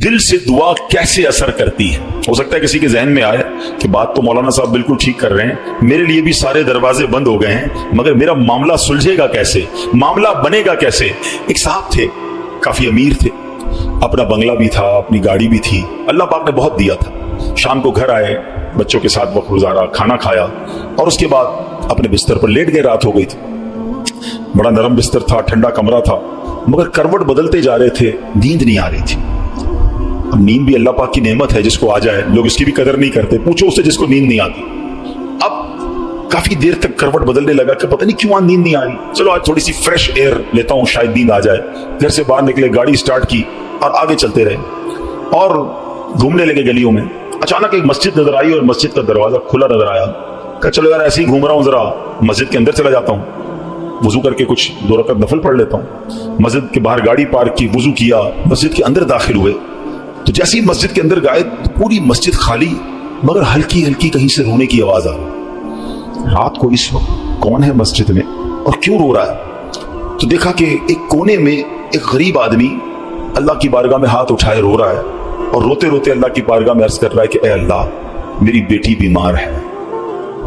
دل سے دعا کیسے اثر کرتی ہے. ہو سکتا ہے کسی کے ذہن میں آئے کہ بات تو مولانا صاحب بالکل ٹھیک کر رہے ہیں, میرے لیے بھی سارے دروازے بند ہو گئے ہیں, مگر میرا معاملہ سلجھے گا کیسے, معاملہ بنے گا کیسے. ایک صاحب تھے, کافی امیر تھے, اپنا بنگلہ بھی تھا, اپنی گاڑی بھی تھی, اللہ پاک نے بہت دیا تھا. شام کو گھر آئے, بچوں کے ساتھ وقت گزارا, کھانا کھایا اور اس کے بعد اپنے بستر پر لیٹ گئے. رات ہو گئی تھی, بڑا نرم بستر تھا, ٹھنڈا کمرہ تھا, مگر کروٹ بدلتے جا رہے تھے, نیند نہیں آ رہی تھی. اب نیند بھی اللہ پاک کی نعمت ہے, جس کو آ جائے, لوگ اس کی بھی قدر نہیں کرتے. پوچھو اس سے جس کو نیند نہیں آتی. اب کافی دیر تک کروٹ بدلنے لگا کہ پتہ نہیں کیوں نیند نہیں آ رہی, چلو آج تھوڑی سی فریش ایئر لیتا ہوں, شاید نیند آ جائے. گھر سے باہر نکلے, گاڑی سٹارٹ کی اور آگے چلتے رہے اور گھومنے لگے گلیوں میں. اچانک ایک مسجد نظر آئی اور مسجد کا دروازہ کھلا نظر آیا. کہا چلو یار ایسے ہی گھوم رہا ہوں, ذرا مسجد کے اندر چلا جاتا ہوں, وضو کر کے کچھ 2 رکعت نفل پڑھ لیتا ہوں. مسجد کے باہر گاڑی پارک کی, وضو کیا, مسجد کے اندر داخل ہوئے. تو جیسے ہی مسجد کے اندر گئے, پوری مسجد خالی, مگر ہلکی ہلکی کہیں سے رونے کی آواز آ رہی. رات کو اس وقت کون ہے مسجد میں اور کیوں رو رہا ہے؟ تو دیکھا کہ ایک کونے میں ایک غریب آدمی اللہ کی بارگاہ میں ہاتھ اٹھائے رو رہا ہے اور روتے روتے اللہ کی بارگاہ میں عرض کر رہا ہے کہ اے اللہ, میری بیٹی بیمار ہے,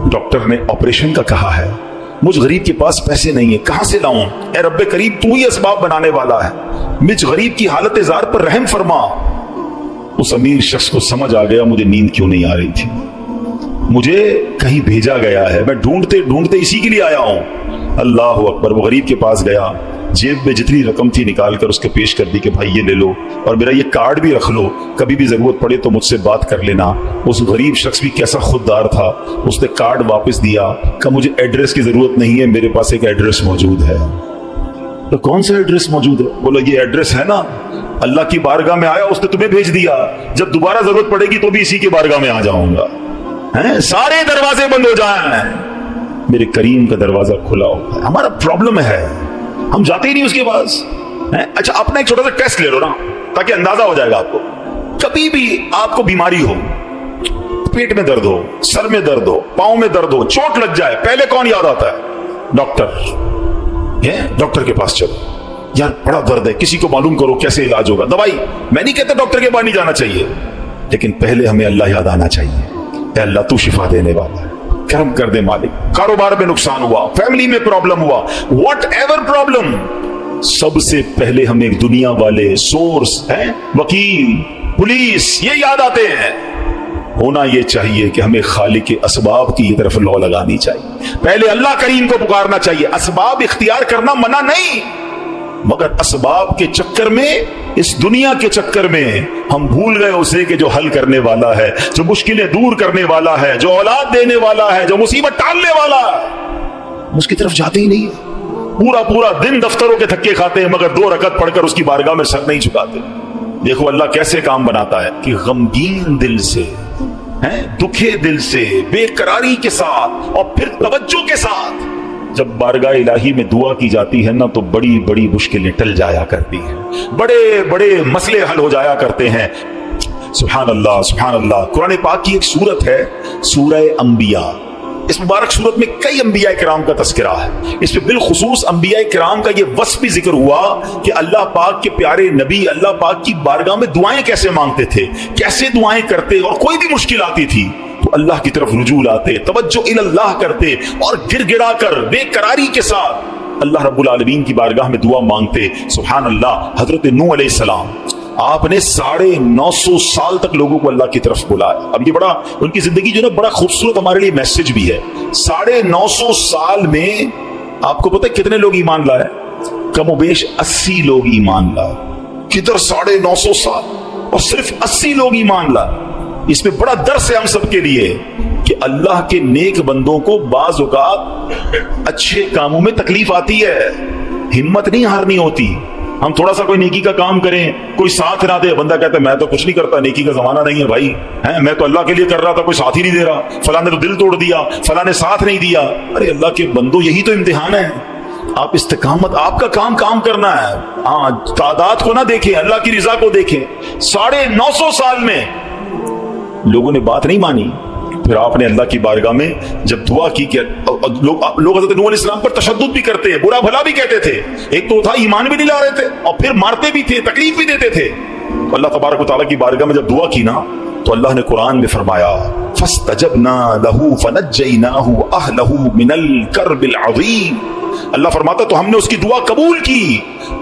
ڈاکٹر نے آپریشن کا کہا ہے, مجھ غریب کے پاس پیسے نہیں ہیں, کہاں سے لاؤں؟ اے رب کریم, تو ہی اسباب بنانے والا ہے, مجھ غریب کی حالت زار پر رحم فرما. اس امیر شخص کو سمجھ آ گیا مجھے نیند کیوں نہیں آ رہی تھی, مجھے کہیں بھیجا گیا ہے, میں ڈھونڈتے ڈھونڈتے اسی کے لیے آیا ہوں. اللہ اکبر. وہ غریب کے پاس گیا, جیب میں جتنی رقم تھی نکال کر اس کو پیش کر دی کہ بھائی یہ لے لو اور میرا یہ کارڈ بھی رکھ لو, کبھی بھی ضرورت پڑے تو مجھ سے بات کر لینا. اس غریب شخص بھی کیسا خوددار تھا, اس نے کارڈ واپس دیا کہ مجھے ایڈریس کی ضرورت نہیں ہے, میرے پاس ایک ایڈریس موجود ہے. تو کون سا ایڈریس موجود ہے؟ بولا یہ ایڈریس ہے نا, اللہ کی بارگاہ میں آیا, اس نے تمہیں بھیج دیا, جب دوبارہ ضرورت پڑے گی تو بھی اسی کی بارگاہ میں آ جاؤں گا. سارے دروازے بند ہو جائیں, میرے کریم کا دروازہ کھلا ہوگا. ہمارا پرابلم ہے, ہم جاتے ہی نہیں اس کے پاس. اچھا اپنا ایک چھوٹا سا ٹیسٹ لے لو نا, تاکہ اندازہ ہو جائے گا آپ کو. کبھی بھی آپ کو بیماری ہو, پیٹ میں درد ہو, سر میں درد ہو, پاؤں میں درد ہو, چوٹ لگ جائے, پہلے کون یاد آتا ہے؟ ڈاکٹر. ڈاکٹر کے پاس چلو, یار بڑا درد ہے, کسی کو معلوم کرو کیسے علاج ہوگا. دوائی, میں نہیں کہتا ڈاکٹر کے پاس نہیں جانا چاہیے, لیکن پہلے ہمیں اللہ یاد آنا چاہیے. اے اللہ تو شفا دینے والا ہے, کرم کر دے مالک. کاروبار میں نقصان ہوا, فیملی میں پرابلم ہوا, واٹ ایور پرابلم, سب سے پہلے ہمیں دنیا والے سورس ہیں, وکیل, پولیس, یہ یاد آتے ہیں. ہونا یہ چاہیے کہ ہمیں خالق کے اسباب کی طرف لو لگانی چاہیے, پہلے اللہ کریم کو پکارنا چاہیے. اسباب اختیار کرنا منع نہیں, مگر اسباب کے چکر میں, اس دنیا کے چکر میں ہم بھول گئے اسے کہ جو حل کرنے والا ہے, جو مشکلیں دور کرنے والا ہے, جو اولاد دینے والا ہے, جو مصیبت ٹالنے والا ہے. اس کی طرف جاتے ہی نہیں. پورا دن دفتروں کے تھکے کھاتے ہیں, مگر 2 رکعت پڑھ کر اس کی بارگاہ میں سر نہیں جھکاتے. دیکھو اللہ کیسے کام بناتا ہے کہ غمگین دل سے, دکھے دل سے, بے قراری کے ساتھ اور پھر توجہ کے ساتھ جب بارگاہ الہی میں دعا کی جاتی ہے نا, تو بڑی بڑی مشکلیں ٹل جایا کرتی ہیں, بڑے بڑے مسئلے حل ہو جایا کرتے ہیں. سبحان اللہ سبحان اللہ. قرآن پاک کی ایک سورت ہے سورہ انبیاء. اس مبارک سورت میں کئی انبیاء کرام کا تذکرہ ہے. اس میں بالخصوص انبیاء کرام کا یہ وصف بھی ذکر ہوا کہ اللہ پاک کے پیارے نبی اللہ پاک کی بارگاہ میں دعائیں کیسے مانگتے تھے, کیسے دعائیں کرتے, اور کوئی بھی مشکل آتی تھی تو اللہ کی طرف رجوع لاتے, توجہ اللہ کرتے, اور گر گڑا کر بے قراری کے ساتھ اللہ رب العالمین کی بارگاہ میں دعا مانگتے. سبحان اللہ. حضرت نوح علیہ السلام, آپ نے 950 سال تک لوگوں کو اللہ کی طرف بلایا. اب یہ بڑا, ان کی زندگی جو نا بڑا خوبصورت ہمارے لیے میسج بھی ہے. 950 سال میں آپ کو پتہ ہے کتنے لوگ ایمان لائے؟ کم و بیش 80 لوگ ایمان لائے. کدھر 950 سال اور صرف 80 لوگ ایمان لائے. اس میں بڑا درس ہے ہم سب کے لیے کہ اللہ کے نیک بندوں کو بعض اوقات اچھے کاموں میں تکلیف آتی ہے, ہمت نہیں ہارنی ہوتی. ہم تھوڑا سا کوئی نیکی کا کام کریں, کوئی ساتھ نہ دے, بندہ کہتا ہے میں تو کچھ نہیں کرتا, نیکی کا زمانہ نہیں ہے بھائی, میں تو اللہ کے لیے کر رہا تھا, کوئی ساتھ ہی نہیں دے رہا, فلاں نے تو دل توڑ دیا, فلاں نے ساتھ نہیں دیا. ارے اللہ کے بندو, یہی تو امتحان ہے. آپ استقامت, آپ کا کام کرنا ہے. ہاں, تعداد کو نہ دیکھیں, اللہ کی رضا کو دیکھیں. 950 سال میں لوگوں نے بات نہیں مانی. پھر آپ نے اللہ کی بارگاہ میں جب دعا کی کہ لوگ حضرت نوح علیہ السلام پر تشدد بھی کرتے, برا بھلا بھی کہتے تھے. ایک تو تھا ایمان بھی نہیں لا رہے تھے, اور پھر مارتے بھی تھے, تکلیف بھی دیتے تھے. اللہ तबारक व तआला की बारगाह में जब दुआ की ना तो अल्लाह ने कुरान में फरमाया फस्तजबना लहू फनज्जयनाहु अहलहु मिनल कर्बिल अज़ीम। अल्लाह फरमाता तो हमने उसकी दुआ कबूल की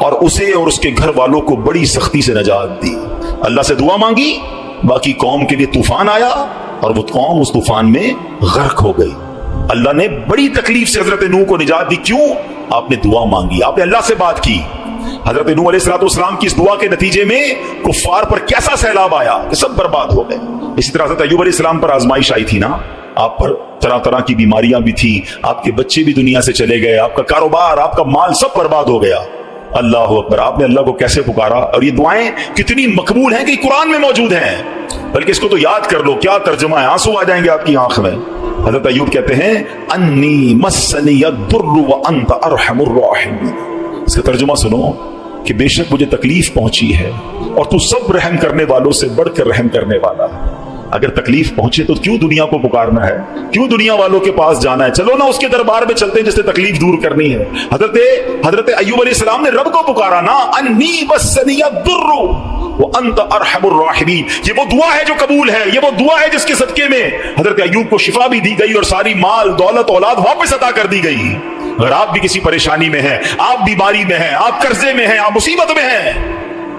और उसे और उसके घर वालों को बड़ी सख्ती से नजात दी। अल्लाह से दुआ मांगी, बाकी कौम के लिए तूफान आया और वो कौम उस तूफान में गर्क हो गई। अल्लाह ने बड़ी तकलीफ से हजरत नूह को निजात दी। क्यों? आपने दुआ मांगी, आपने अल्लाह से बात की। हजरत नूह अलैहिस्सलाम की इस दुआ के नतीजे में कुफ्फार पर कैसा सैलाब आया कि सब बर्बाद हो गए। इसी तरह हजरत अय्यूब अलैहिस्सलाम पर आजमाइश आई थी ना, आप पर तरह तरह की बीमारियां भी थी, आपके बच्चे भी दुनिया से चले गए, आपका कारोबार, आपका माल सब बर्बाद हो गया। अल्लाह अकबर, आपने अल्लाह को कैसे पुकारा और ये दुआएं कितनी मकबूल हैं कि कुरान में मौजूद हैं। बल्कि इसको तो याद कर लो, क्या तर्जुमा है, आंसू आ जाएंगे आपकी आंख में। हजरत अय्यूब कहते हैं अन्नी मस्सनी यद्दुर्रु व अंत अरहमुर राहिमीन। इसका तर्जुमा सुनो कि बेशक मुझे तकलीफ पहुंची है और तू सब रहम करने वालों से बढ़कर रहम करने वाला है। अगर तकलीफ पहुंचे तो क्यों दुनिया को पुकारना है, क्यों दुनिया वालों के पास जाना है? चलो ना उसके दरबार में चलते हैं जिससे तकलीफ दूर करनी है। हजरत अय्यूब अलैहिस्सलाम ने रब को पुकारा ना, अन्नी मस्सनी यद्दुर्रु व अंत अरहमुर राहिमीन। ये वो दुआ है जो कबूल है, ये वो दुआ है जिसके सदके में हजरत अय्यूब को शिफा भी दी गई और सारी माल दौलत औलाद वापस अता कर दी गई। अगर आप भी किसी परेशानी में हैं, आप बीमारी में हैं, आप कर्जे में हैं, आप मुसीबत में हैं,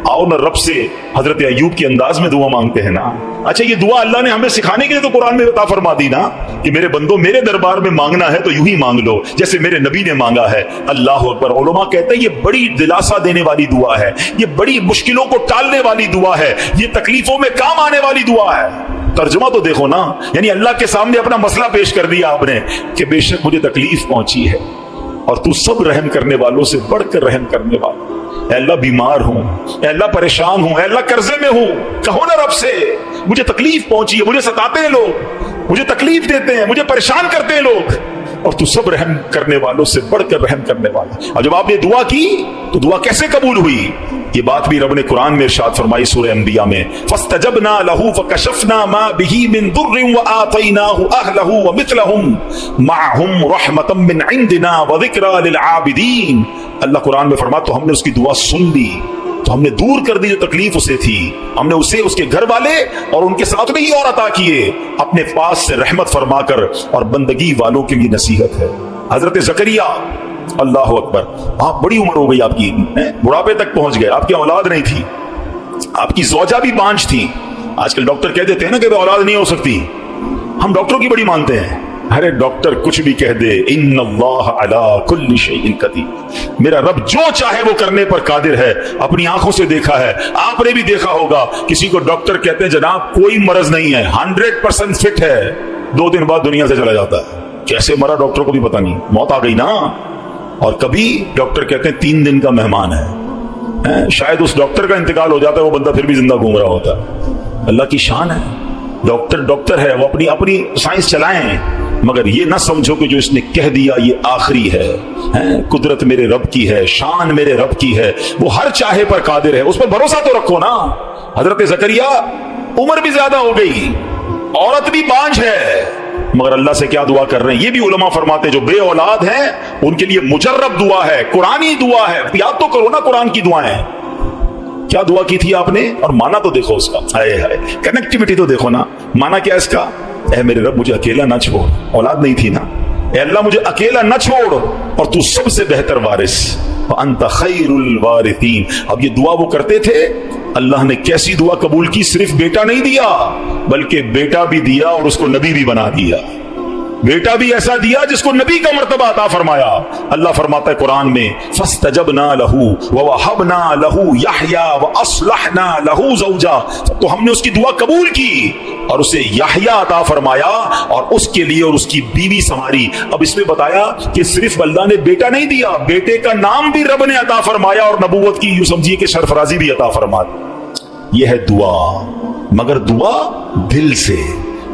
आओ ना रब से हजरत अय्यूब के अंदाज में दुआ मांगते हैं ना। अच्छा, ये दुआ अल्लाह ने हमें सिखाने के लिए तो कुरान में अता फरमा दी ना कि मेरे बंदो मेरे दरबार में मांगना है तो यूं ही मांग लो जैसे मेरे नबी ने मांगा है। अल्लाह अकबर। उलमा कहते हैं ये बड़ी दिलासा देने वाली दुआ है, ये बड़ी मुश्किलों को टालने वाली दुआ है, ये तकलीफों में काम आने वाली दुआ है। तर्जुमा तो देखो ना, यानी अल्लाह के सामने अपना मसला पेश कर दिया आपने कि बेशक मुझे तकलीफ पहुंची है और तू सब रहम करने वालों से बढ़कर रहम करने वाला। अल्लाह बीमार हूं, अल्लाह परेशान हूं, अल्लाह कर्जे में हूं, कहो ना रब से मुझे तकलीफ पहुंची है, मुझे सताते हैं लोग, मुझे तकलीफ देते हैं, मुझे परेशान करते हैं लोग, और तू सब रहम करने वालों से बढ़कर रहम करने वाला। और जब आपने दुआ की तो दुआ कैसे कबूल हुई? ये बात भी रब ने कुरान में इरशाद फरमाई सूरह अंबिया में, फस्तजबना लहू फकशफना मा बिही मिन दुर्रिन व आतैनाहु अहलहु व मिथलहुम मअहुम रहमतम मिन इंदिना व ज़िक्रा लिल आबिदीन। अल्लाह कुरान में फरमा तो हमने उसकी दुआ सुन ली, तो हमने दूर कर दी जो तकलीफ उसे थी, हमने उसे उसके घर वाले और उनके साथ में ही और अता किए अपने पास से रहमत फरमाकर, और बंदगी वालों के लिए नसीहत है। हजरत ज़करिया, अल्लाह अकबर, आप बड़ी उम्र हो गई आपकी, बुढ़ापे तक पहुंच गए, आपकी औलाद नहीं थी, आपकी ज़ौजा भी बांझ थी। आजकल डॉक्टर कह देते हैं ना कि औलाद नहीं हो सकती, हम डॉक्टरों की बड़ी मानते हैं। अरे डॉक्टर कुछ भी कह दे, इन्नल्लाह अला कुल्ली शैइन कदीर, मेरा रब जो चाहे वो करने पर कादिर है। अपनी आंखों से देखा है, आपने भी देखा होगा, किसी को डॉक्टर कहते हैं जनाब कोई मर्ज नहीं है, 100% फिट है, 2 दिन बाद दुनिया से चला जाता है। कैसे मरा डॉक्टर को भी पता नहीं, मौत आ गई ना। और कभी डॉक्टर कहते हैं 3 दिन का मेहमान है, शायद उस डॉक्टर का इंतकाल हो जाता है, वो बंदा फिर भी जिंदा घूम रहा होता है। अल्लाह की शान है, डॉक्टर है, वो अपनी साइंस चलाएं, मगर ये ना समझो कि जो इसने कह दिया ये आखिरी है। कुदरत मेरे रब की है, शान मेरे रब की है, वो हर चाहे पर कादिर है, उस पर भरोसा तो रखो ना। हजरत ज़करिया उम्र भी ज्यादा हो गई, औरत भी बांझ है, मगर अल्लाह से क्या दुआ कर रहे हैं? ये भी उलमा फरमाते जो बे औलाद हैं उनके लिए मुजर्रब दुआ है, कुरानी दुआ है। याद तो करो ना कुरान की दुआएं, क्या दुआ की थी आपने और माना तो देखो उसका। हाय हाय, कनेक्टिविटी तो देखो ना। माना क्या इसका? ऐ मेरे रब मुझे अकेला ना छोड़, औलाद नहीं थी ना, ऐ अल्लाह मुझे अकेला ना छोड़ और तू सबसे बेहतर वारिस, अंत खैरुल वारिसीन। अब ये दुआ वो करते थे, अल्लाह ने कैसी दुआ कबूल की? सिर्फ बेटा नहीं दिया, बल्कि बेटा भी दिया और उसको नबी भी बना दिया। बेटा भी ऐसा दिया जिसको नबी का मर्तबा अता फरमाया। अल्लाह फरमाता है कुरान में, फस्तजबना लहू व वहबना लहू यहया व अस्लहना लहू ज़ौजा। तो हमने उसकी दुआ कबूल की और उसे यहया अता फरमाया और उसके लिए और उसकी बीवी संवारी। अब इसमें बताया कि सिर्फ अल्लाह ने बेटा नहीं दिया, बेटे का नाम भी रब ने अता फरमाया और नबूवत की यूं समझिए कि सरफराजी भी अता फरमा दी। यह है दुआ, मगर दुआ दिल से,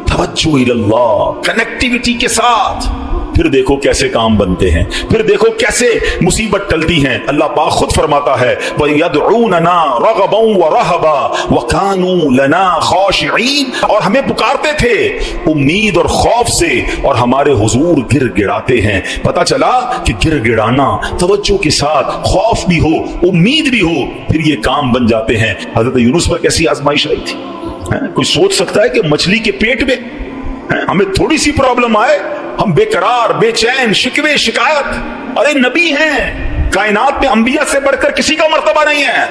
तवज्जो इल्लल्लाह, कनेक्टिविटी के साथ। फिर देखो कैसे काम बनते हैं, फिर देखो कैसे मुसीबत टलती हैं। अल्लाह पाक खुद फरमाता है वयदऊनना रगबन व रहबा व कानू लना खाशिईन, और हमें पुकारते थे उम्मीद और खौफ से और हमारे हुजूर गिड़गिड़ाते हैं। पता चला कि गिड़गिड़ाना, तवज्जो के साथ, खौफ भी हो उम्मीद भी हो, फिर ये काम बन जाते हैं। हजरत यूनुस पर कैसी आजमाइश आई थी। कोई सोच सकता है कि मछली के पेट में हमें थोड़ी सी प्रॉब्लम आए, हम बेकरार, बेचैन, शिकवे, शिकायत। अरे नबी हैं, कायनात में अंबिया से बढ़कर किसी का मर्तबा नहीं है।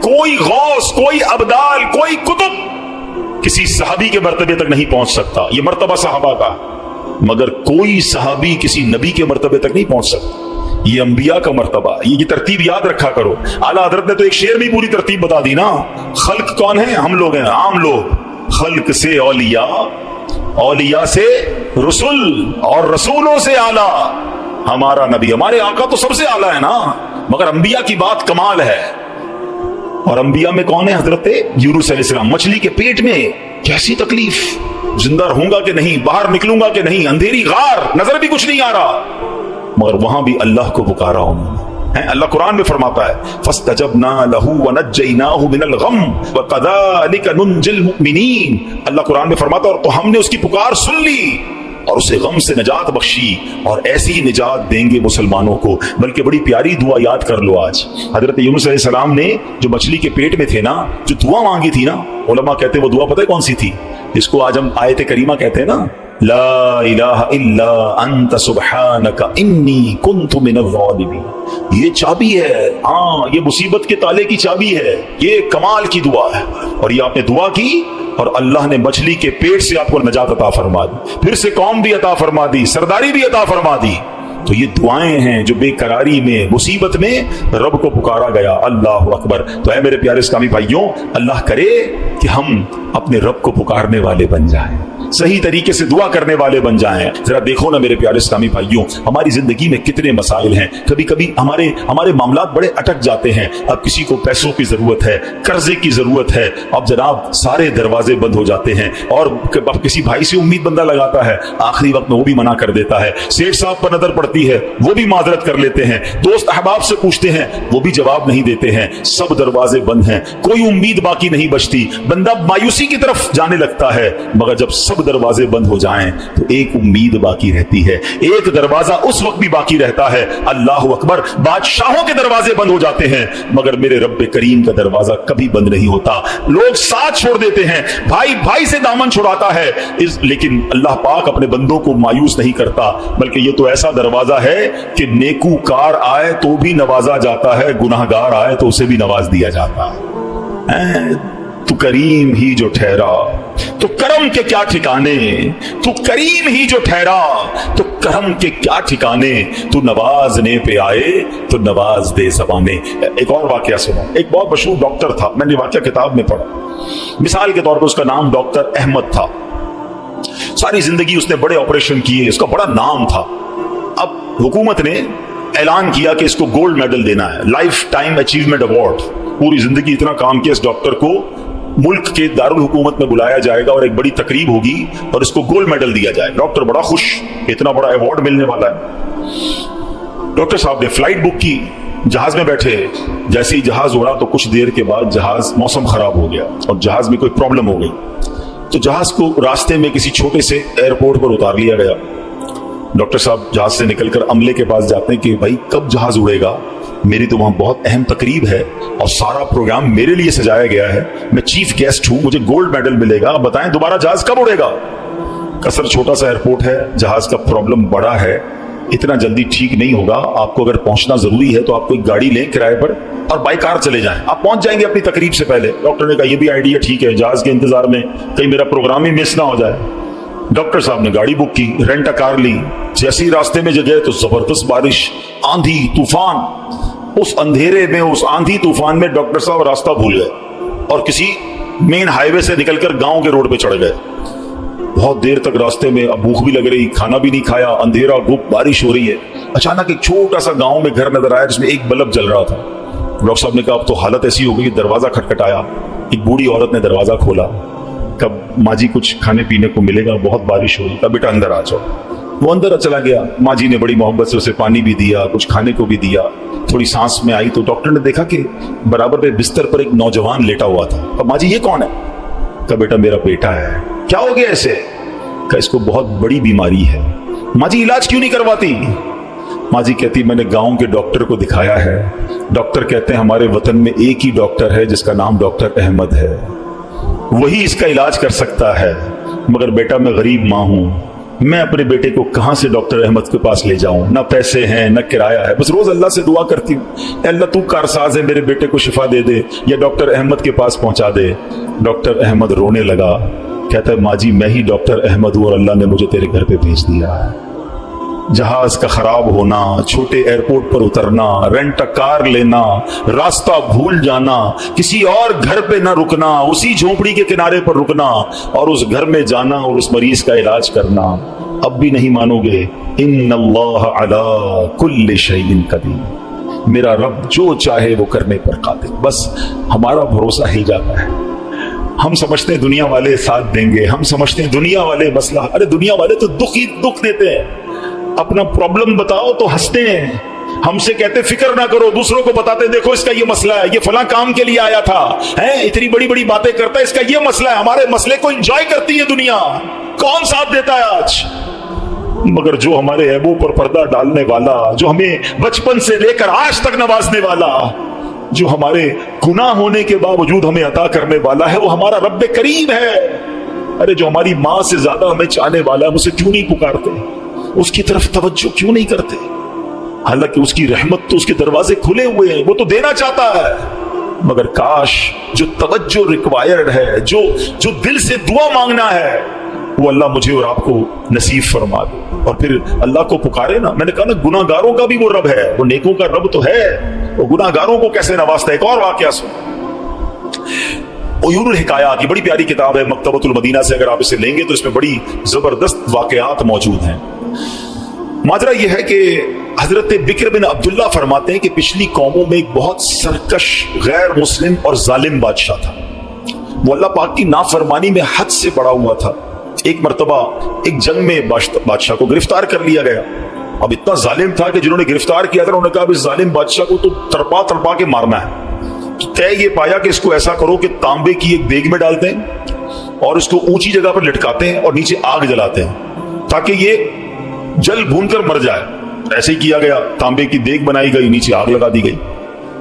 कोई गौस, कोई अब्दाल, कोई कुतुब किसी सहाबी के मर्तबे तक नहीं पहुंच सकता। ये मर्तबा सहाबा का, मगर कोई सहाबी किसी नबी के मर्तबे तक नहीं पहुंच सकता। ये अंबिया का मर्तबा, ये तरतीब याद रखा करो। आला हजरत ने तो एक शेर में पूरी तरतीब बता दी ना। खल्क कौन है? हम लोग हैं, आम लोग। खल्क से औलिया, औलिया से रसूल, और रसूलों से आला हमारा नबी। हमारे आका तो सबसे आला है ना, मगर अंबिया की बात कमाल है। और अंबिया में कौन है? हजरत यूनुस अलैहिस्सलाम। मछली के पेट में कैसी तकलीफ, जिंदा रहूंगा कि नहीं, बाहर निकलूंगा कि नहीं, अंधेरी गार, नजर भी कुछ नहीं आ रहा, मगर वहां भी अल्लाह को पुकारा उन्होंने। अल्लाह कुरान में फरमाता है फस्तजबना लहू वनज्जयनाहु मिनल गम वकज़ालिका नुंजिल मुमिनीन। अल्लाह कुरान में फरमाता है और तो हमने उसकी पुकार सुन ली और उसे गम से निजात बख्शी, और ऐसी ही निजात देंगे मुसलमानों को। बल्कि बड़ी प्यारी दुआ याद कर लो आज। हजरत यूनुस अलैहिस्सलाम ने जो मछली के पेट में थे ना, जो दुआ मांगी थी ना, उलमा कहते हैं वो दुआ पता है कौन सी थी? इसको आज हम आयत करीमा कहते हैं ना, ला इलाहा इल्ला अंत सुब्हानका इन्नी कुन्तु मिनज़ ज़ालिमीन। ये चाबी है, हाँ, ये मुसीबत के ताले की चाबी है। ये कमाल की दुआ है। और ये आपने दुआ की और अल्लाह ने मछली के पेट से आपको नजात अता फरमा दी, फिर से कौम भी अता फरमा दी, सरदारी भी अता फरमा दी। तो ये दुआएं हैं जो बेकरारी में, मुसीबत में रब को पुकारा गया। अल्लाह अकबर। तो है मेरे प्यारे इस्लामी भाइयों, अल्लाह करे कि हम अपने रब को पुकारने वाले बन जाएं, सही तरीके से दुआ करने वाले बन जाएं। जरा देखो ना मेरे प्यारे इस्लामी भाइयों, हमारी जिंदगी में कितने मसाइल हैं। कभी कभी हमारे मामलात बड़े अटक जाते हैं। अब किसी को पैसों की जरूरत है, कर्जे की जरूरत है, अब जनाब सारे दरवाजे बंद हो जाते हैं। और अब किसी भाई से उम्मीद बंदा लगाता है, आखिरी वक्त में वो भी मना कर देता है। सेठ साहब पर नजर पड़ती है, वो भी माजरत कर लेते हैं। दोस्त अहबाब से पूछते हैं, वो भी जवाब नहीं देते हैं। सब दरवाजे बंद हैं, कोई उम्मीद बाकी नहीं बचती। बंदा मायूसी की तरफ जाने लगता है। मगर जब सब दरवाजे बंद हो जाएं तो एक उम्मीद बाकी रहती है। एक दरवाजा उस वक्त भी बाकी रहता है, अल्लाह अकबर, बादशाहों के दरवाजे बंद हो जाते हैं, मगर मेरे रब करीम का दरवाजा कभी बंद नहीं होता। लोग साथ छोड़ देते हैं, भाई भाई से दामन छुड़ाता है, लेकिन अल्लाह पाक अपने बंदों को मायूस नहीं करता। बल्कि ये तो ऐसा दरवाजा है कि नेकूकार आए तो भी नवाजा जाता है, गुनाहगार आए तो उसे भी नवाज दिया जाता है। तू करीम ही जो ठहरा तो करम के क्या ठिकाने, तू करीम ही जो ठहरा तो करम के क्या ठिकाने, तू नवाजने पे आए तो नवाज दे ज़बाने। एक और वाकया सुनो। एक बहुत मशहूर डॉक्टर था, मैंने वाकया किताब में पढ़ा। मिसाल के तौर पर उसका नाम डॉक्टर अहमद था। सारी जिंदगी उसने बड़े ऑपरेशन किए, उसका बड़ा नाम था। अब हुकूमत ने ऐलान किया कि इसको गोल्ड मेडल देना है, लाइफ टाइम अचीवमेंट अवार्ड। पूरी जिंदगी इतना काम किया इस डॉक्टर को, मुल्क के दारुल हुकूमत में बुलाया जाएगा और एक बड़ी तकरीब होगी और इसको गोल्ड मेडल दिया जाएगा। डॉक्टर बड़ा खुश, इतना बड़ा अवार्ड मिलने वाला है। डॉक्टर साहब ने फ्लाइट बुक की, जहाज में बैठे। जैसे ही जहाज उड़ा तो कुछ देर के बाद जहाज, मौसम खराब हो गया और जहाज में कोई प्रॉब्लम हो गई। तो जहाज को रास्ते में किसी छोटे से एयरपोर्ट पर उतार लिया गया। डॉक्टर साहब जहाज से निकलकर अमले के पास जाते हैं कि भाई कब जहाज उड़ेगा, मेरी तो वहां बहुत अहम तकरीब है और सारा प्रोग्राम मेरे लिए सजाया गया है, मैं चीफ गेस्ट हूं, मुझे गोल्ड मेडल मिलेगा, बताएं दोबारा जहाज कब उड़ेगा। कसर छोटा सा एयरपोर्ट है, जहाज का प्रॉब्लम बड़ा है, इतना जल्दी ठीक नहीं होगा। आपको अगर पहुंचना जरूरी है तो आप कोई गाड़ी लें किराए पर और बाई कार चले जाएं, आप पहुंच जाएंगे अपनी तकरीब से पहले। डॉक्टर ने कहा यह भी आइडिया ठीक है, जहाज के इंतजार में कहीं मेरा प्रोग्राम ही मिस ना हो जाए। डॉक्टर साहब ने गाड़ी बुक की, रेंट कार ली। जैसे ही रास्ते में गए तो जबरदस्त बारिश, आंधी तूफान। उस अंधेरे में, उस आंधी तूफान में डॉक्टर साहब रास्ता भूल गए और किसी मेन हाईवे से निकलकर गांव के रोड पे चढ़ गए। बहुत देर तक रास्ते में, अब भूख भी लग रही, खाना भी नहीं खाया, अंधेरा गुप, बारिश हो रही है। अचानक एक छोटा सा गांव में घर नजर आया जिसमें एक बल्ब जल रहा था। डॉक्टर साहब ने कहा अब तो हालत ऐसी हो गई, दरवाजा खटखटाया। एक बूढ़ी औरत ने दरवाजा खोला। कब माँ जी कुछ खाने पीने को मिलेगा, बहुत बारिश हो रही, कब बेटा अंदर आ जाओ। वो अंदर चला गया। माँ जी ने बड़ी मोहब्बत से उसे पानी भी दिया, कुछ खाने को भी दिया। थोड़ी सांस में आई तो डॉक्टर ने देखा कि बराबर पे बिस्तर पर एक नौजवान लेटा हुआ था। अब माँ जी ये कौन है? कहा बेटा मेरा बेटा है। क्या हो गया ऐसे? कहा इसको बहुत बड़ी बीमारी है। माँ जी इलाज क्यों नहीं करवाती? माँ जी कहती मैंने गांव के डॉक्टर को दिखाया है। डॉक्टर कहते हैं हमारे वतन में एक ही डॉक्टर है जिसका नाम डॉक्टर अहमद है, वही इसका इलाज कर सकता है। मगर बेटा मैं गरीब माँ हूं, मैं अपने बेटे को कहां से डॉक्टर अहमद के पास ले जाऊं? ना पैसे हैं ना किराया है। बस रोज अल्लाह से दुआ करती हूँ, अल्लाह तू कारसाज है, मेरे बेटे को शिफा दे दे या डॉक्टर अहमद के पास पहुंचा दे। डॉक्टर अहमद रोने लगा, कहता है माँ जी मैं ही डॉक्टर अहमद हूं और अल्लाह ने मुझे तेरे घर पे भेज दिया है। जहाज का खराब होना, छोटे एयरपोर्ट पर उतरना, रेंट कार लेना, रास्ता भूल जाना, किसी और घर पे ना रुकना, उसी झोपड़ी के किनारे पर रुकना और उस घर में जाना और उस मरीज का इलाज करना। अब भी नहीं मानोगे, इन्नल्लाह अला कुल्लि शैइन कदीर, मेरा रब जो चाहे वो करने पर कादिर। बस हमारा भरोसा हिल जाता है। हम समझते हैं दुनिया वाले साथ देंगे, हम समझते हैं दुनिया वाले मसला, अरे दुनिया वाले तो दुख ही दुख देते हैं। अपना प्रॉब्लम बताओ तो हंसते हैं, हमसे कहते फिक्र ना करो, दूसरों को बताते देखो इसका ये मसला है, ये फला काम के लिए आया था, है इतनी बड़ी बड़ी बातें करता है, इसका ये मसला है। हमारे मसले को एंजॉय करती है दुनिया, कौन साथ देता है आज? मगर जो हमारे ऐबों पर पर्दा डालने वाला, जो हमें बचपन से लेकर आज तक नवाजने वाला, जो हमारे गुनाह होने के बावजूद हमें अता करने वाला है, वो हमारा रब्बे करीम है। अरे जो हमारी माँ से ज्यादा हमें चाहने वाला है, उसे क्यों नहीं पुकारते? उसकी तरफ तवज्जो क्यों नहीं करते? हालांकि उसकी रहमत तो उसके दरवाजे खुले हुए हैं, वो तो देना चाहता है। मगर काश जो तवज्जो रिक्वायर्ड है, जो दिल से दुआ मांगना है, वो अल्लाह मुझे और आपको नसीब फरमा दे। और फिर अल्लाह को पुकारे ना। मैंने कहा ना गुनाहगारों का भी वो रब है, वो नेकों का रब तो है, वो गुनाहगारों को कैसे नवाजता है। एक और वाकया सुनो, उयूरुल हिकायात, ये बड़ी प्यारी किताब है मकतबतुल मदीना से, अगर आप इसे लेंगे तो इसमें बड़ी जबरदस्त वाकयात मौजूद हैं। माजरा यह है कि हजरत बिक्र बिन अब्दुल्ला फरमाते हैं कि पिछली कौमों में एक बहुत सरकश, गैर मुस्लिम और जालिम बादशाह था। वो अल्लाह पाक की नाफरमानी में हद से बड़ा हुआ था। एक मर्तबा एक जंग में बादशाह को गिरफ्तार कर लिया गया। अब इतना जालिम था कि जिन्होंने गिरफ्तार किया था उन्होंने कहा इस जालिम बादशाह को तो तड़पा तड़पा के मारना है। तो तय ये पाया कि इसको ऐसा करो कि तांबे की एक देग में डालते हैं और इसको ऊंची जगह पर लटकाते हैं और नीचे आग जलाते हैं ताकि ये जल भून कर मर जाए। ऐसे ही किया गया, तांबे की देग बनाई गई, नीचे आग लगा दी गई।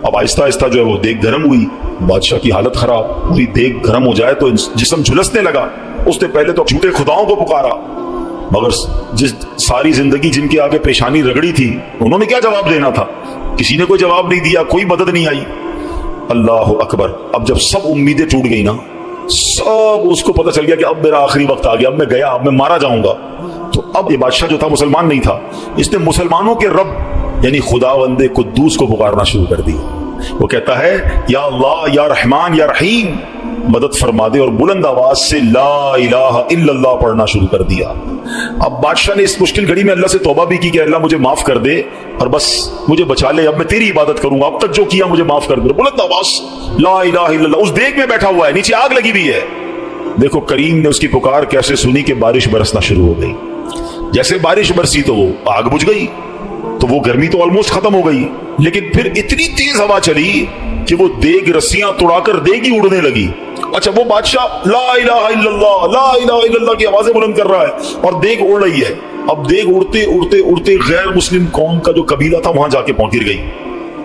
अब आहिस्ता आहिस्ता जो है वो देग गर्म हुई, बादशाह की हालत खराब। पूरी देग गर्म हो जाए तो जिस्म झुलसने लगा। उसने पहले तो झूठे खुदाओं को पुकारा, मगर जिस सारी जिंदगी जिनके आगे पेशानी रगड़ी थी उन्होंने क्या जवाब देना था? किसी ने कोई जवाब नहीं दिया, कोई मदद नहीं आई। अल्लाह अकबर। अब जब सब उम्मीदें टूट गई ना, सब उसको पता चल गया कि अब मेरा आखिरी वक्त आ गया, अब मैं गया, अब मैं मारा जाऊंगा। तो अब ये बादशाह जो था मुसलमान नहीं था, इसने मुसलमानों के रब यानी खुदावंदे कुद्दूस को पुकारना शुरू कर दिया। वो कहता है या अल्लाह या रहमान या रहीम मदद फरमा दे, और बुलंद आवाज से ला इलाहा इल्लल्लाह पढ़ना शुरू कर दिया। अब बादशाह ने इस मुश्किल घड़ी में अल्लाह से तौबा भी की कि अल्लाह मुझे माफ कर दे और बस मुझे बचा ले, अब मैं तेरी इबादत करूंगा, अब तक जो किया मुझे माफ कर दे। बुलंद आवाज ला इलाहा इल्लल्लाह। उस देग में बैठा हुआ है, नीचे आग लगी हुई है। देखो करीम ने उसकी पुकार कैसे सुनी कि बारिश बरसना शुरू हो गई। जैसे बारिश बरसी तो वो आग बुझ गई, तो वो गर्मी तो ऑलमोस्ट खत्म हो गई। लेकिन फिर इतनी तेज हवा चली कि वो देग रस्सियां तोड़ाकर देग ही उड़ने लगी। अच्छा, वो बादशाह ला इलाहा इल्लल्लाह ला इलाहा इल्लल्लाह की आवाजें बुलंद कर रहा है और देग उड़ रही है। अब देग उड़ते उड़ते उड़ते गैर मुस्लिम कौम का जो कबीला था वहां जाके पहुंच गई।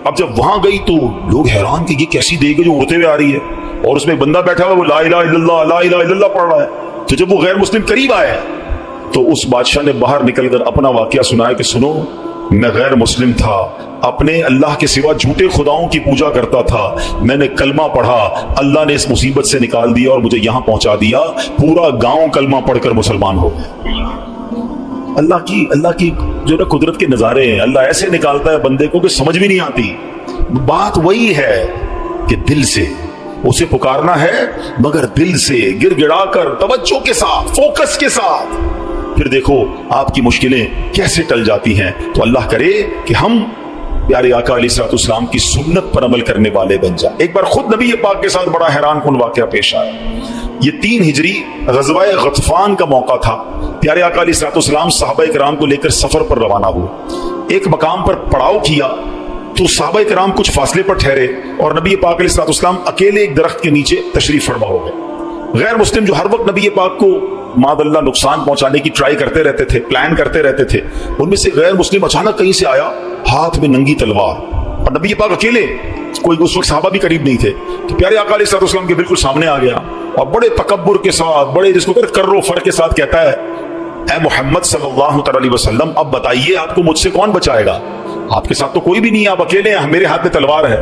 अब जब वहां गई तो लोग हैरान कि ये कैसी देग है जो उड़ते हुए आ रही है और उसमें एक बंदा बैठा हुआ वो ला इलाहा इल्लल्लाह पढ़ रहा है। तो जब वो गैर मुस्लिम करीब आए तो उस बादशाह ने बाहर निकलकर अपना वाकया सुनाया कि सुनो, मैं गैर मुस्लिम था, अपने अल्लाह के सिवा झूठे खुदाओं की पूजा करता था, मैंने कलमा पढ़ा, अल्लाह ने इस मुसीबत से निकाल दिया और मुझे यहां पहुंचा दिया, पूरा गांव कलमा पढ़कर मुसलमान हो गया। अल्लाह की जो ना कुदरत के नजारे हैं, अल्लाह ऐसे निकालता है बंदे को कि समझ भी नहीं आती। बात वही है कि दिल से उसे पुकारना है, मगर दिल से गिड़गिड़ा कर तवज्जो के साथ, फोकस के साथ, फिर देखो आपकी मुश्किलें कैसे टल जाती हैं। तो अल्लाह करे कि हम प्यारे आका अलैहिस्सलाम की सुन्नत पर अमल करने वाले बन जाए। एक बार खुद नबी पाक के साथ बड़ा हैरान कुन वाकया पेश आया। ये 3 हिजरी गज़वाए गतफान का मौका था। प्यारे आका अलैहिस्सलाम सहाबा इकराम को लेकर सफर पर रवाना हुए। एक मकाम पर पड़ाव किया तो सहाबा इकराम कुछ फासले पर ठहरे और नबी पाक अलैहिस्सलाम अकेले एक दरख्त के नीचे तशरीफ फरमा हो गए। गैर मुस्लिम जो हर वक्त नबी पाक को मादल्ला नुकसान पहुंचाने की ट्राई करते रहते थे, प्लान करते रहते थे, उनमें से गैर मुस्लिम अचानक कहीं से आया हाथ में नंगी तलवार और नबी पाक अकेले, कोई उस वक्त सहाबा भी करीब नहीं थे, तो प्यारे आका अलैहिस्सलाम के बिल्कुल सामने आ गया और बड़े तकब्बुर के साथ, बड़े जिसको कहते कर्रो फर के साथ कहता है, ऐ मोहम्मद सल्लल्लाहु अलैहि वसल्लम, अब बताइए आपको मुझसे कौन बचाएगा? आपके साथ तो कोई भी नहीं है, आप अकेले हैं, मेरे हाथ में तलवार है।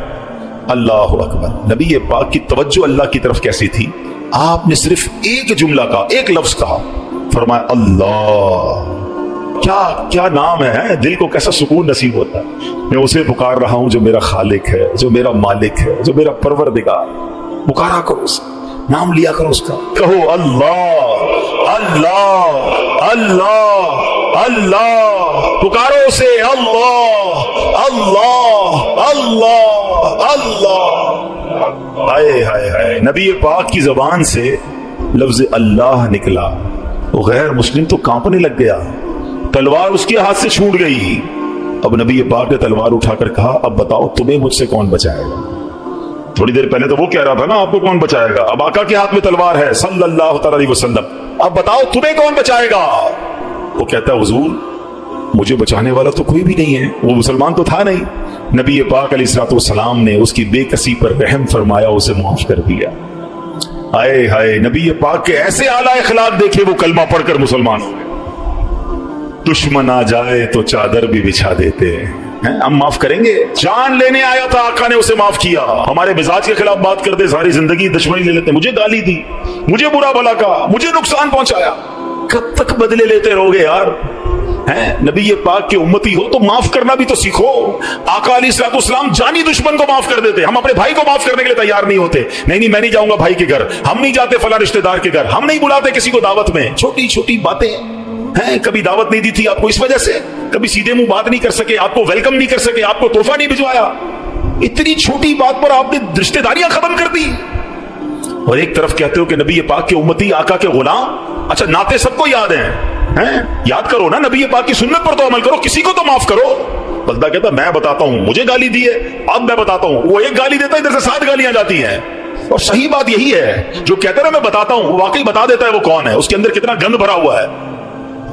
अल्लाह अकबर। नबी पाक की तवज्जो अल्लाह की तरफ कैसी थी, आपने सिर्फ एक जुमला का, एक लफ्ज कहा, फरमाया अल्लाह। क्या क्या नाम है, दिल को कैसा सुकून नसीब होता है। मैं उसे पुकार रहा हूं जो मेरा खालिक है, जो मेरा मालिक है, जो मेरा परवरदिगार। पुकारा करो उसे, नाम लिया करो उसका, कहो अल्लाह अल्लाह अल्लाह अल्लाह, पुकारो उसे अल्लाह अल्लाह अल्लाह अल्लाह। हाय हाय हाय, नबी पाक की जबान से लफ्ज अल्लाह निकला, वो गैर मुस्लिम तो कांपने लग गया, तलवार उसके हाथ से छूट गई। अब नबी पाक ने तलवार उठाकर कहा, अब बताओ तुम्हें मुझसे कौन बचाएगा? थोड़ी देर पहले तो वो कह रहा था ना आपको कौन बचाएगा, अब आका के हाथ में तलवार है सल्लल्लाहु अलैहि वसल्लम, अब बताओ तुम्हें कौन बचाएगा? वो कहता है हुजूर मुझे बचाने वाला तो कोई भी नहीं है, वो मुसलमान तो था नहीं। नबी पाक अलैहिस्सलाम ने उसकी बेकसी पर रहम फरमाया, उसे माफ कर दिया। आए हाय, नबी पाक के ऐसे आला इखलाक देखे, वो कलमा पढ़कर मुसलमान हो गए। दुश्मन आ जाए तो चादर भी बिछा देते हैं, हम माफ करेंगे। जान लेने आया था, आका ने उसे माफ किया। हमारे मिजाज के खिलाफ बात करते, सारी जिंदगी दुश्मनी ले लेते, मुझे गाली दी, मुझे बुरा भला कहा, मुझे नुकसान पहुंचाया, कब तक बदले लेते रहोगे यार? हैं, नबी पाक के उम्मती हो तो माफ करना भी तो सीखो। आका अलैहिस्सलाम जानी दुश्मन को माफ कर देते, हम अपने भाई को माफ करने के लिए तैयार नहीं होते। नहीं मैं नहीं जाऊंगा भाई के घर, हम नहीं जाते फला रिश्तेदार के घर, हम नहीं बुलाते किसी को दावत में। छोटी छोटी बातें हैं, कभी दावत नहीं दी थी आपको इस वजह से, कभी सीधे मुंह बात नहीं कर सके, आपको वेलकम नहीं कर सके, आपको तोहफा नहीं भिजवाया, इतनी छोटी बात पर आपने रिश्तेदारियां खत्म कर दी। और एक तरफ कहते हो कि नबी पाक के उम्मती, आका के गुलाम। अच्छा, नाते सबको याद हैं, याद करो ना, नबी पाक की सुन्नत पर तो अमल करो, किसी को तो माफ करो। बंदा कहता मैं बताता हूं, मुझे गाली दी है, अब मैं बताता हूं। वो एक गाली देता है, इधर से 7 गालियां जाती हैं। और सही बात यही है, जो कहता है मैं बताता हूं, वो वाकई बता देता है वो कौन है, उसके अंदर कितना गंद भरा हुआ है।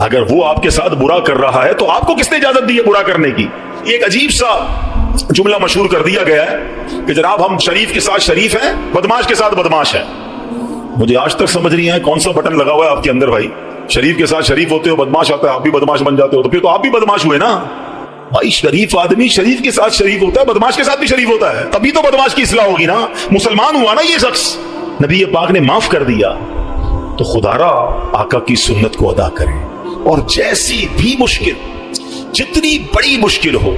अगर वो आपके साथ बुरा कर रहा है तो आपको किसने इजाजत दी है बुरा करने की? एक अजीब सा जुमला मशहूर कर दिया गया है कि जनाब हम शरीफ के साथ शरीफ हैं, बदमाश के साथ बदमाश हैं। मुझे आज तक समझ नहीं आया कौन सा बटन लगा हुआ है आपके अंदर भाई। शरीफ के साथ शरीफ होते हो, बदमाश आता है, आप भी बदमाश बन जाते हो, तो फिर तो आप भी बदमाश हुए ना भाई। शरीफ आदमी शरीफ के साथ शरीफ होता है, बदमाश के साथ भी शरीफ होता है, तभी तो बदमाश की इस्लाह होगी ना, मुसलमान हुआ ना ये शख्स। नबी पाक ने माफ कर दिया, तो खुदारा आका की सुन्नत को अदा करें। और जैसी भी मुश्किल, जितनी बड़ी मुश्किल हो,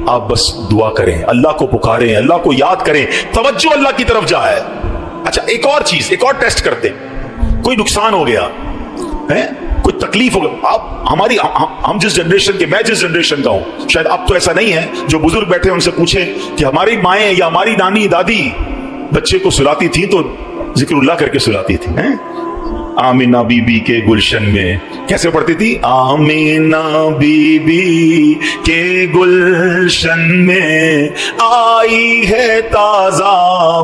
आप बस दुआ करें, अल्लाह को पुकारें, अल्लाह को याद करें, तवज्जो अल्लाह की तरफ जाए। अच्छा, एक और चीज, एक और टेस्ट करते, कोई नुकसान हो गया है, कोई तकलीफ हो गया, आप हमारी हम जिस जनरेशन के, मैं जिस जनरेशन का हूं, शायद अब तो ऐसा नहीं है, जो बुजुर्ग बैठे उनसे पूछें कि हमारी माएं या हमारी नानी दादी बच्चे को सुलाती थी तो जिक्रुल्लाह करके सुलाती थी, हैं? आमीना बीबी के गुलशन में कैसे पढ़ती थी? आमीना बीबी के गुलशन में आई है ताजा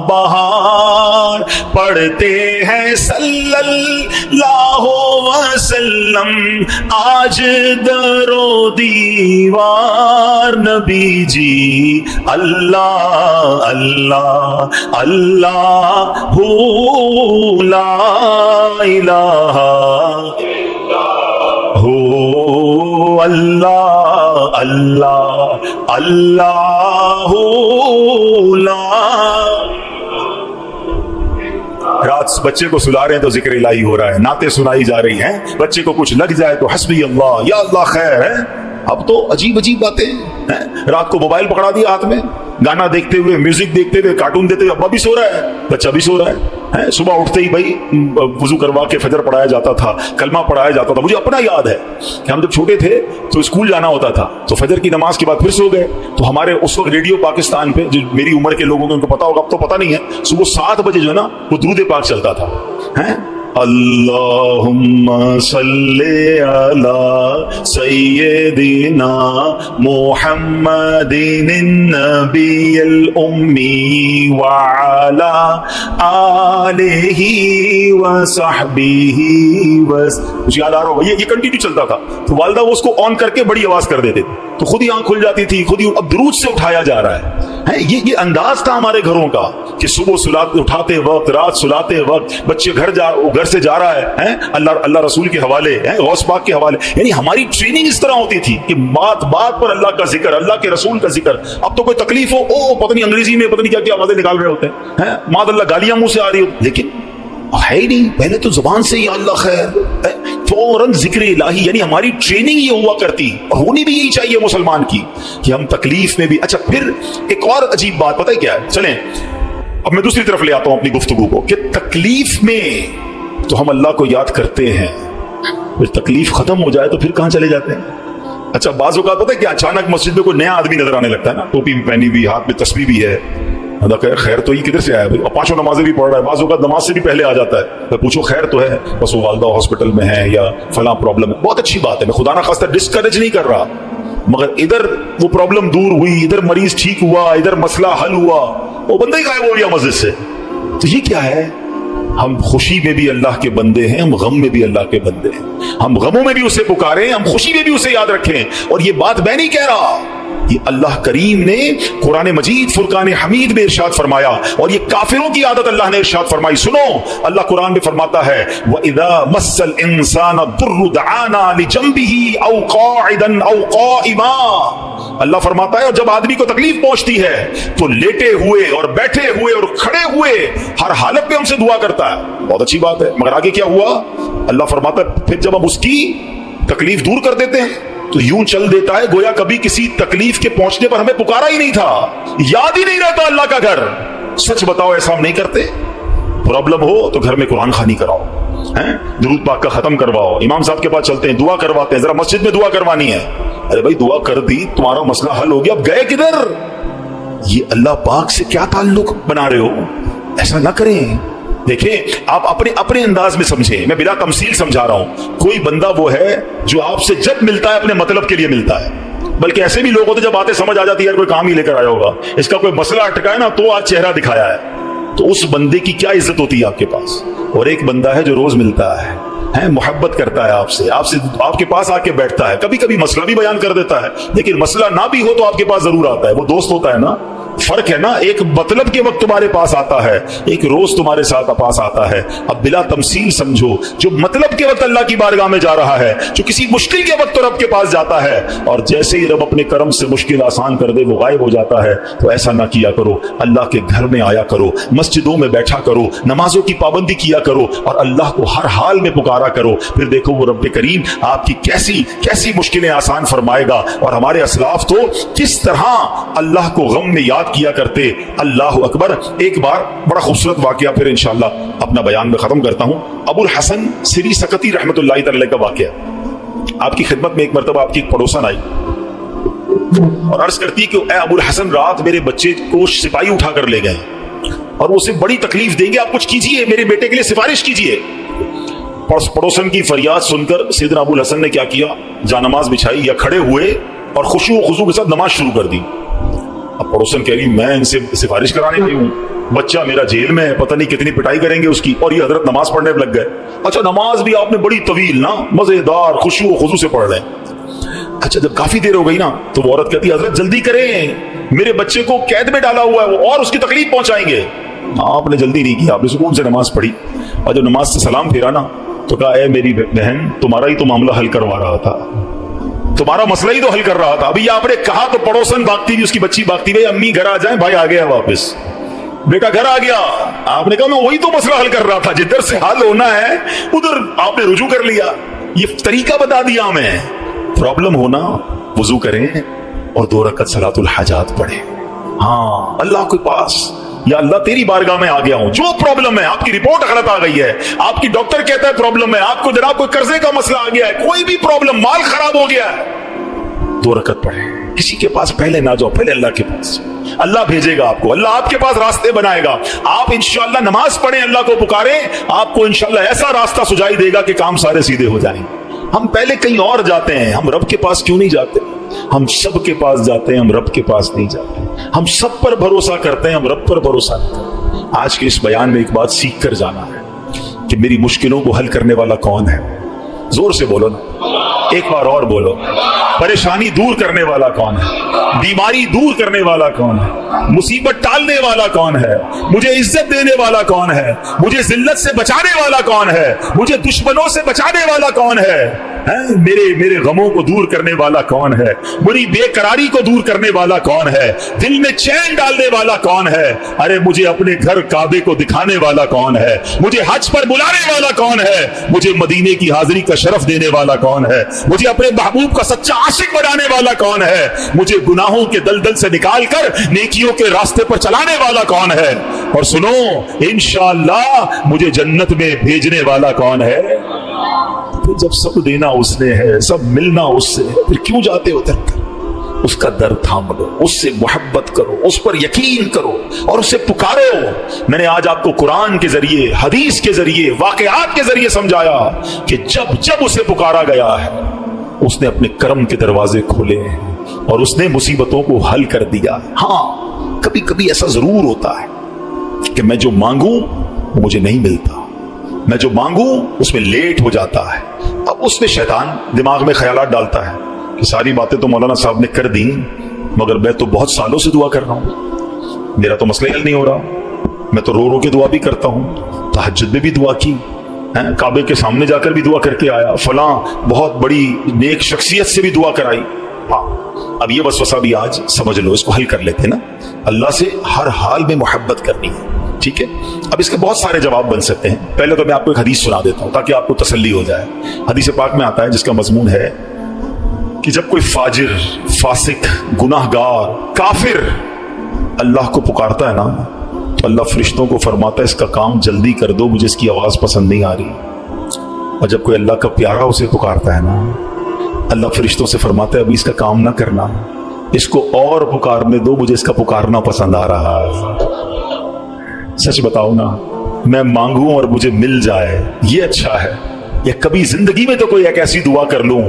बहार, पढ़ते हैं सल्लल्लाहु वसल्लम आज दरो दीवार, नबी जी अल्लाह अल्लाह अल्लाह हू ला इलाहा हो अल्लाह अल्लाह अल्लाह ला। रात बच्चे को सुला रहे हैं तो जिक्र इलाही हो रहा है, नाते सुनाई जा रही हैं, बच्चे को कुछ लग जाए तो हस्बी अल्लाह या अल्लाह खैर है। अब तो अजीब अजीब बातें हैं। रात को मोबाइल पकड़ा दिया हाथ में, गाना देखते हुए, म्यूजिक देखते हुए, कार्टून देखते हुए, अब्बा भी सो रहा है, बच्चा भी सो रहा है। सुबह उठते ही भाई वुजू करवा के फजर पढ़ाया जाता था, कलमा पढ़ाया जाता था। मुझे अपना याद है कि हम जब छोटे थे तो स्कूल जाना होता था, तो फजर की नमाज के बाद फिर सो गए, तो हमारे उस वक्त रेडियो पाकिस्तान पे, जो मेरी उम्र के लोगों को उनको पता होगा, अब तो पता नहीं है, सुबह 7 बजे जो है ना वो दुरूद पाक चलता था, हैं? اللہم صلی علی سیدنا محمد النبی الامی وعلی آلہ وصحبہ مجھے یاد آ رہا ہوگا یہ کنٹینیو چلتا تھا. تو والدہ وہ اس کو آن کر کے بڑی آواز کر دیتے تھے تو خود ہی آنکھ کھل جاتی تھی, خود ہی. اب درود سے اٹھایا جا رہا ہے. یہ انداز تھا ہمارے گھروں کا کہ صبح اٹھاتے وقت, رات سلاتے وقت, بچے گھر سے جا رہا ہے اللہ رسول کے حوالے, غوث پاک کے حوالے. یعنی ہماری ٹریننگ اس طرح ہوتی تھی کہ بات بات پر اللہ کا ذکر, اللہ کے رسول کا ذکر. اب تو کوئی تکلیف ہو, پتہ نہیں انگریزی میں پتہ نہیں کیا کیا آوازیں نکال رہے ہوتے ہیں, ماد اللہ گالیاں منہ سے آ رہی ہو, لیکن ہے ہی نہیں. پہلے تو زبان سے یا اللہ خیر, فوراً ذکر الہی. یعنی ہماری ٹریننگ یہ ہوا کرتی, اور ہونی بھی یہی چاہیے مسلمان کی, کہ ہم تکلیف میں بھی. اچھا پھر ایک اور عجیب بات پتہ ہے کیا ہے, چلیں اب میں دوسری طرف لے آتا ہوں اپنی گفتگو کو, کہ تکلیف میں تو ہم اللہ کو یاد کرتے ہیں, پھر تکلیف ختم ہو جائے تو پھر کہاں چلے جاتے ہیں. اچھا بعض اوقات پتہ ہے کہ اچانک مسجد میں کوئی نیا آدمی نظر آنے لگتا ہے نا, ٹوپی پہنی ہوئی, ہاتھ میں تسبیح بھی ہے, خیر تو یہ کدھر سے آیا بھائی, اور 5 نمازیں بھی پڑھ رہا ہے, بعض اوقات نماز سے بھی پہلے آ جاتا ہے. میں پوچھو خیر تو ہے, بس وہ والدہ ہاسپٹل میں ہے یا فلاں پرابلم ہے. بہت اچھی بات ہے, میں خدا نہ خواستہ ڈسکریج نہیں کر رہا, مگر ادھر وہ پرابلم دور ہوئی, ادھر مریض ٹھیک ہوا, ادھر مسئلہ حل ہوا, وہ بندہ ہی غائب ہو گیا مسجد سے. تو یہ کیا ہے؟ ہم خوشی میں بھی اللہ کے بندے ہیں, ہم غم میں بھی اللہ کے بندے ہیں. ہم غموں میں بھی اسے پکاریں, ہم خوشی میں بھی اسے یاد رکھیں. اور یہ بات میں نہیں کہہ رہا, یہ اللہ کریم نے قرآن مجید فرقان حمید میں ارشاد فرمایا, اور یہ کافروں کی عادت اللہ نے ارشاد فرمائی. سنو, اللہ قرآن میں فرماتا ہے وَإِذَا مَسَّ الْإِنسَانَ الضُّرُّ دَعَانَا لِجَنبِهِ أَوْ قَاعِدًا أَوْ قَائِمًا. اللہ فرماتا ہے, اور جب آدمی کو تکلیف پہنچتی ہے تو لیٹے ہوئے اور بیٹھے ہوئے اور کھڑے ہوئے ہر حالت میں ہم سے دعا کرتا ہے. بہت اچھی بات ہے, مگر آگے کیا ہوا؟ اللہ فرماتا ہے پھر جب ہم اس کی تکلیف دور کر دیتے ہیں تو یوں چل دیتا ہے گویا کبھی کسی تکلیف کے پہنچنے پر ہمیں پکارا ہی نہیں تھا, یاد ہی نہیں رہتا اللہ کا گھر. سچ بتاؤ ایسا ہم نہیں کرتے؟ پرابلم ہو تو گھر میں قرآن خوانی کراؤ, درود پاک کا ختم کرواؤ, امام صاحب کے پاس چلتے ہیں, دعا کرواتے ہیں, ذرا مسجد میں دعا کروانی ہے. ارے بھائی دعا کر دی, تمہارا مسئلہ حل ہو گیا, اب گئے کدھر؟ یہ اللہ پاک سے کیا تعلق بنا رہے ہو؟ ایسا نہ کریں. دیکھیں آپ اپنے انداز میں سمجھیں, میں بلا تمثیل سمجھا رہا ہوں. کوئی بندہ وہ ہے جو آپ سے جب ملتا ہے اپنے مطلب کے لیے ملتا ہے, بلکہ ایسے بھی لوگ ہوتے جب باتیں سمجھ آ جاتی ہے, یار کوئی کام ہی لے کر آیا ہوگا, اس کا کوئی مسئلہ اٹکا ہے نا تو آج چہرہ دکھایا ہے, تو اس بندے کی کیا عزت ہوتی ہے آپ کے پاس. اور ایک بندہ ہے جو روز ملتا ہے, محبت کرتا ہے آپ سے آپ کے پاس آ کے بیٹھتا ہے, کبھی کبھی مسئلہ بھی بیان کر دیتا ہے, لیکن مسئلہ نہ بھی ہو تو آپ کے پاس ضرور آتا ہے. وہ دوست ہوتا ہے نا, فرق ہے نا, ایک مطلب کے وقت تمہارے پاس آتا ہے, ایک روز تمہارے ساتھ پاس آتا ہے. اب بلا تمثیل سمجھو, جو مطلب کے وقت اللہ کی بارگاہ میں جا رہا ہے, جو کسی مشکل کے وقت تو رب کے پاس جاتا ہے, اور جیسے ہی رب اپنے کرم سے مشکل آسان کر دے وہ غائب ہو جاتا ہے. تو ایسا نہ کیا کرو, اللہ کے گھر میں آیا کرو, مسجدوں میں بیٹھا کرو, نمازوں کی پابندی کیا کرو, اور اللہ کو ہر حال میں پکارا کرو. پھر دیکھو وہ رب کریم آپ کی کیسی مشکلیں آسان فرمائے گا. اور ہمارے اسلاف تو کس طرح اللہ کو غم میں یاد کیا کرتے. اللہ اکبر. ایک بار بڑا خوبصورت واقعہ, پھر انشاءاللہ اپنا بیان میں ختم کرتا ہوں. ابو الحسن سری سکتی رحمۃ اللہ تعالی کا واقعہ. آپ کی خدمت میں ایک مرتبہ آپ کی ایک پڑوسن آئی اور عرض کرتی کہ اے ابو الحسن, رات میرے بچے کو سپاہی اٹھا کر لے گئے اور اسے بڑی تکلیف دیں گے, آپ کچھ کیجئے, میرے بیٹے کے لیے سفارش کیجئے. پڑوسن کی فریاد سن کر سیدنا ابو الحسن نے کیا کیا, جانماز بچھائی یا کھڑے ہوئے اور خشوع و خضوع کے ساتھ نماز شروع کر دی. اب پڑوسن کہہ رہی میں ان سے سفارش کرانے گئی ہوں, بچہ میرا جیل میں ہے, پتہ نہیں کتنی پٹائی کریں گے اس کی, اور یہ حضرت نماز پڑھنے لگ گئے. اچھا نماز بھی آپ نے بڑی طویل نا, مزیدار خشوع و خضوع سے پڑھ رہے ہیں. اچھا جب کافی دیر ہو گئی نا تو وہ عورت کہتی حضرت جلدی کریں, میرے بچے کو قید میں ڈالا ہوا ہے, وہ اور اس کی تکلیف پہنچائیں گے. آپ نے جلدی نہیں کی, آپ نے سکون سے نماز پڑھی, اور جب نماز سے سلام پھیرا نا تو کہا اے میری بہن, تمہارا ہی تو معاملہ حل کروا رہا تھا, تمہارا مسئلہ ہی تو حل کر رہا تھا. ابھی آپ نے کہا تو پڑوسن بھاگتی ہوئی, اس کی بچی بھاگتی ہوئی, امی گھر آ جائیں, بھائی آ گیا واپس, بیٹا گھر آ گیا. آپ نے کہا میں وہی تو مسئلہ حل کر رہا تھا, جدھر سے حل ہونا ہے ادھر آپ نے رجوع کر لیا. یہ طریقہ بتا دیا ہمیں. پرابلم ہونا وضو کریں اور 2 رکعت صلاۃ الحاجات پڑھیں. ہاں اللہ کے پاس, یا اللہ تیری بارگاہ میں آ گیا ہوں, جو پرابلم ہے, آپ کی رپورٹ غلط آ گئی ہے, آپ کی ڈاکٹر کہتا ہے پرابلم ہے, آپ کو جناب کوئی قرضے کا مسئلہ آ گیا ہے, کوئی بھی پرابلم, مال خراب ہو گیا ہے, 2 رکعت پڑھیں. किसी के पास पहले ना जाओ, पहले अल्लाह के पास। अल्लाह भेजेगा आपको, अल्लाह आपके पास रास्ते बनाएगा। आप इंशाअल्लाह नमाज पढ़ें, अल्लाह को पुकारें, आपको इंशाअल्लाह ऐसा रास्ता सुझाई देगा कि काम सारे सीधे हो जाएंगे। हम पहले कहीं और जाते हैं, हम रब के पास क्यों नहीं जाते? हम सब के पास जाते हैं, हम रब के पास नहीं जाते। हम सब पर भरोसा करते हैं, हम रब पर भरोसा नहीं करते। आज के इस बयान में एक बात सीख कर जाना है कि मेरी मुश्किलों को हल करने वाला कौन है। जोर से बोलो ना, एक बार और बोलो। परेशानी दूर करने वाला कौन है? बीमारी दूर करने वाला कौन है? मुसीबत टालने वाला कौन है? मुझे इज्जत देने वाला कौन है? मुझे जिल्लत से बचाने वाला कौन है? मुझे दुश्मनों से बचाने वाला कौन है? मेरे गमों को दूर करने वाला कौन है? मेरी बेकरारी को दूर करने वाला कौन है? दिल में चैन डालने वाला कौन है? अरे मुझे अपने घर काबे को दिखाने वाला कौन है? मुझे हज पर बुलाने वाला कौन है? मुझे मदीने की हाजिरी का शरफ देने वाला कौन है? मुझे अपने महबूब का सच्चा आशिक बनाने वाला कौन है? मुझे गुनाहों के दलदल से निकाल कर नेकियों के रास्ते पर चलाने वाला कौन है? और सुनो, इंशाअल्लाह मुझे जन्नत में भेजने वाला कौन है? फिर जब सब देना उसने है, सब मिलना उससे है, फिर क्यों जाते हो उधर कर? उसका दर थाम लो, उससे मोहब्बत करो, उस पर यकीन करो और उसे पुकारो। मैंने आज आपको कुरान के जरिए, हदीस के जरिए, वाकयात के जरिए समझाया कि जब जब उसे पुकारा गया है, उसने अपने करम के दरवाजे खोले हैं और उसने मुसीबतों को हल कर दिया। हाँ, कभी कभी ऐसा जरूर होता है कि मैं जो मांगू वो मुझे नहीं मिलता, मैं जो मांगू उसमें लेट हो जाता है। अब उसमें शैतान दिमाग में ख्यालात डालता है कि सारी बातें तो मौलाना साहब ने कर दी, मगर मैं तो बहुत सालों से दुआ कर रहा हूं, मेरा तो मसला हल नहीं हो रहा। मैं तो रो रो के दुआ भी करता हूं, तहज्जुद में भी दुआ की, काबे के सामने जाकर भी दुआ करके आया, फलां बहुत बड़ी नेक शख्सियत से भी दुआ कराई। हाँ, अब ये वसवसा भी आज समझ लो, इसको हल कर लेते ना। अल्लाह से हर हाल में मोहब्बत करनी है, ठीक है। अब इसके बहुत सारे जवाब बन सकते हैं। पहले तो मैं आपको एक हदीस सुना देता हूं ताकि आपको तसल्ली हो जाए। हदीस पाक में आता है जिसका मजमून है कि जब कोई फाजिर, फासिक, गुनाहगार, काफिर अल्लाह को पुकारता है ना, तो अल्लाह फरिश्तों को फरमाता है इसका काम जल्दी कर दो, मुझे इसकी आवाज पसंद नहीं आ रही। और जब कोई अल्लाह का प्यारा उसे पुकारता है ना, अल्लाह फरिश्तों से फरमाता है अभी इसका काम ना करना, इसको और पुकारने दो, मुझे इसका पुकारना पसंद आ रहा है। सच बताओ ना, मैं मांगू और मुझे मिल जाए ये अच्छा है, या कभी जिंदगी में तो कोई एक ऐसी दुआ कर लूं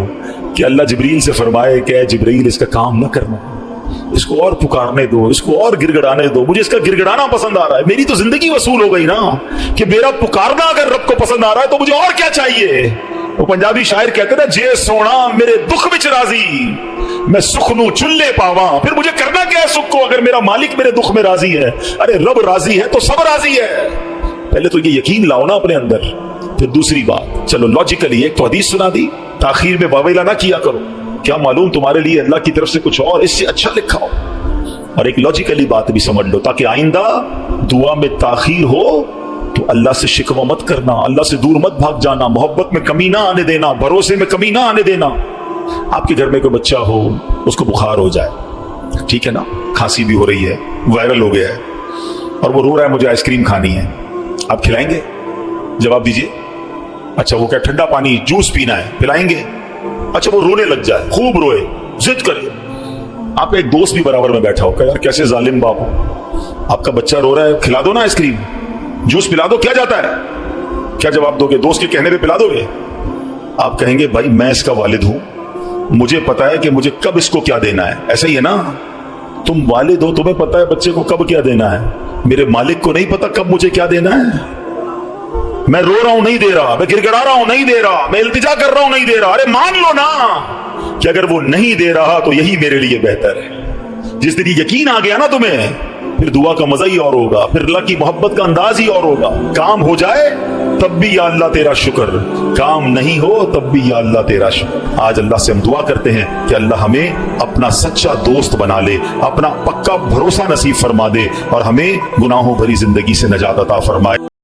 कि अल्लाह जिब्रील से फरमाए कि जिब्रील इसका काम ना करना, इसको और पुकारने दो, इसको और गिड़गिड़ाने दो, मुझे इसका गिड़गिड़ाना पसंद आ रहा है। मेरी तो जिंदगी वसूल हो गई ना कि मेरा पुकारना अगर रब को पसंद आ रहा है तो मुझे और क्या चाहिए। वो पंजाबी शायर कहते थे, जे सोना मेरे दुख विच राजी, मैं सुख नू चुल्ले पावा। फिर मुझे करना क्या है सुख को, अगर मेरा मालिक मेरे दुख में राजी है। अरे रब राजी है तो सब राजी है। पहले तो ये यकीन लाओ ना अपने अंदर। फिर दूसरी बात, चलो लॉजिकली एक तो हदीस सुना दी, ताखीर में बावेला ना किया करो, क्या मालूम तुम्हारे लिए अल्लाह की तरफ से कुछ और इससे अच्छा लिखा हो। और एक लॉजिकली बात भी समझ लो ताकि आइंदा दुआ में ताखीर हो तो अल्लाह से शिकवा मत करना, अल्लाह से दूर मत भाग जाना, मोहब्बत में कमी ना आने देना, भरोसे में कमी ना आने देना। आपके घर में कोई बच्चा हो, उसको बुखार हो जाए, ठीक है ना, खांसी भी हो रही है, वायरल हो गया है, और वो रो रहा है मुझे आइसक्रीम खानी है, आप खिलाएंगे? जवाब दीजिए। अच्छा, वो क्या ठंडा पानी जूस पीना है, पिलाएंगे? अच्छा, वो रोने लग जाए, खूब रोए, जिद करे, आपका एक दोस्त भी बराबर में बैठा हो, यार कैसे जालिम बाप हो, आपका बच्चा रो रहा है, खिला दो ना आइसक्रीम, जूस पिला दो, क्या जाता है? क्या जवाब दोगे? दोस्त के कहने पे पिला दोगे? आप कहेंगे भाई मैं इसका वालिद हूं, मुझे पता है कि मुझे कब इसको क्या देना है। ऐसा ही है ना, तुम वालिद हो, तुम्हें पता है बच्चे को कब क्या देना है। मेरे मालिक को नहीं पता कब मुझे क्या देना है। मैं रो रहा हूं नहीं दे रहा, मैं गिड़गिड़ा रहा हूं नहीं दे रहा, मैं इल्तिजा कर रहा हूं नहीं दे रहा। अरे मान लो ना कि अगर वो नहीं दे रहा तो यही मेरे लिए बेहतर है। जिस दिन यकीन आ गया ना तुम्हें, फिर दुआ का मजा ही और होगा, फिर अल्लाह की मोहब्बत का अंदाज ही और होगा। काम हो जाए तब भी या अल्लाह तेरा शुक्र, काम नहीं हो तब भी या अल्लाह तेरा शुक्र। आज अल्लाह से हम दुआ करते हैं कि अल्लाह हमें अपना सच्चा दोस्त बना ले, अपना पक्का भरोसा नसीब फरमा दे और हमें गुनाहों भरी जिंदगी से नजात अता फरमाए।